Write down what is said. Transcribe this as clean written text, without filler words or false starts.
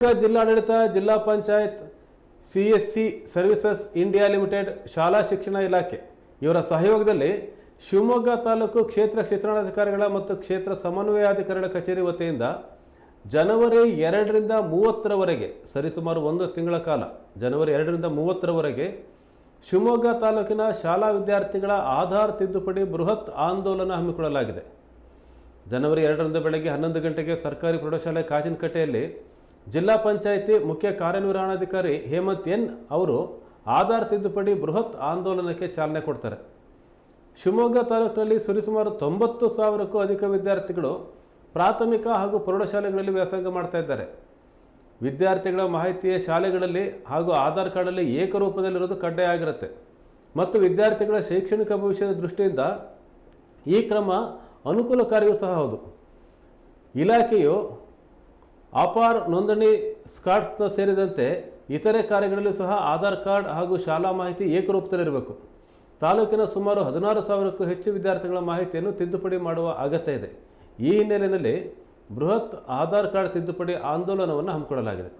ಜಿಲ್ಲಾಡಳಿತ, ಜಿಲ್ಲಾ panchayat, CSC services India limited, ಶಾಲಾ ಶಿಕ್ಷಣ ಇಲಾಖೆ ಇವರ ಸಹಯೋಗದಲ್ಲಿ ಶಿವಮೊಗ್ಗ ತಾಲೂಕು ಕ್ಷೇತ್ರ ಶಿಕ್ಷಣಾಧಿಕಾರಿಗಳ ಮತ್ತು ಕ್ಷೇತ್ರ ಸಮನ್ವಯಾಧಿಕಾರಿಗಳ ಕಚೇರಿ ವತಿಯಿಂದ ಜನವರಿ 2ರಿಂದ 30ರವರೆಗೆ ಸರಿಸುಮಾರು 1 ತಿಂಗಳ ಕಾಲ ಜನವರಿ 2ರಿಂದ 30ರವರೆಗೆ ಶಿವಮೊಗ್ಗ ತಾಲೂಕಿನ ಶಾಲಾ ವಿದ್ಯಾರ್ಥಿಗಳ ಆಧಾರ್ ತಿದ್ದುಪಡಿ ಬೃಹತ್ ಆಂದೋಲನ ಹಮ್ಮಿಕೊಳ್ಳಲಾಗಿದೆ. ಜನವರಿ 2ರಂದು ಬೆಳಗ್ಗೆ 11 ಗಂಟೆಗೆ ಸರ್ಕಾರಿ ಪ್ರೌಢಶಾಲೆ ಕಾಜಿನಕಟ್ಟೆಯಲ್ಲಿ ಜಿಲ್ಲಾ ಪಂಚಾಯಿತಿ ಮುಖ್ಯ ಕಾರ್ಯನಿರ್ವಹಣಾಧಿಕಾರಿ ಹೇಮಂತ್ ಎನ್ ಅವರು ಆಧಾರ್ ತಿದ್ದುಪಡಿ ಬೃಹತ್ ಆಂದೋಲನಕ್ಕೆ ಚಾಲನೆ ಕೊಡ್ತಾರೆ. ಶಿವಮೊಗ್ಗ ತಾಲೂಕಿನಲ್ಲಿ ಸರಿಸುಮಾರು 90,000ಕ್ಕೂ ಅಧಿಕ ವಿದ್ಯಾರ್ಥಿಗಳು ಪ್ರಾಥಮಿಕ ಹಾಗೂ ಪ್ರೌಢಶಾಲೆಗಳಲ್ಲಿ ವ್ಯಾಸಂಗ ಮಾಡ್ತಾ ಇದ್ದಾರೆ. ವಿದ್ಯಾರ್ಥಿಗಳ ಮಾಹಿತಿಯ ಶಾಲೆಗಳಲ್ಲಿ ಹಾಗೂ ಆಧಾರ್ ಕಾರ್ಡಲ್ಲಿ ಏಕರೂಪದಲ್ಲಿರೋದು ಕಡ್ಡಾಯ ಆಗಿರುತ್ತೆ ಮತ್ತು ವಿದ್ಯಾರ್ಥಿಗಳ ಶೈಕ್ಷಣಿಕ ಭವಿಷ್ಯದ ದೃಷ್ಟಿಯಿಂದ ಈ ಕ್ರಮ ಅನುಕೂಲಕಾರಿಯೂ ಸಹ ಹೌದು. ಇಲಾಖೆಯು ಅಪಾರ್ ನೋಂದಣಿ ಸ್ಕಾಟ್ಸ್ನ ಸೇರಿದಂತೆ ಇತರೆ ಕಾರ್ಯಗಳಲ್ಲೂ ಸಹ ಆಧಾರ್ ಕಾರ್ಡ್ ಹಾಗೂ ಶಾಲಾ ಮಾಹಿತಿ ಏಕರೂಪದಲ್ಲಿರಬೇಕು. ತಾಲೂಕಿನ ಸುಮಾರು 16,000ಕ್ಕೂ ಹೆಚ್ಚು ವಿದ್ಯಾರ್ಥಿಗಳ ಮಾಹಿತಿಯನ್ನು ತಿದ್ದುಪಡಿ ಮಾಡುವ ಅಗತ್ಯ ಇದೆ. ಈ ಹಿನ್ನೆಲೆಯಲ್ಲಿ ಬೃಹತ್ ಆಧಾರ್ ಕಾರ್ಡ್ ತಿದ್ದುಪಡಿ ಆಂದೋಲನವನ್ನು ಹಮ್ಮಿಕೊಳ್ಳಲಾಗಿದೆ.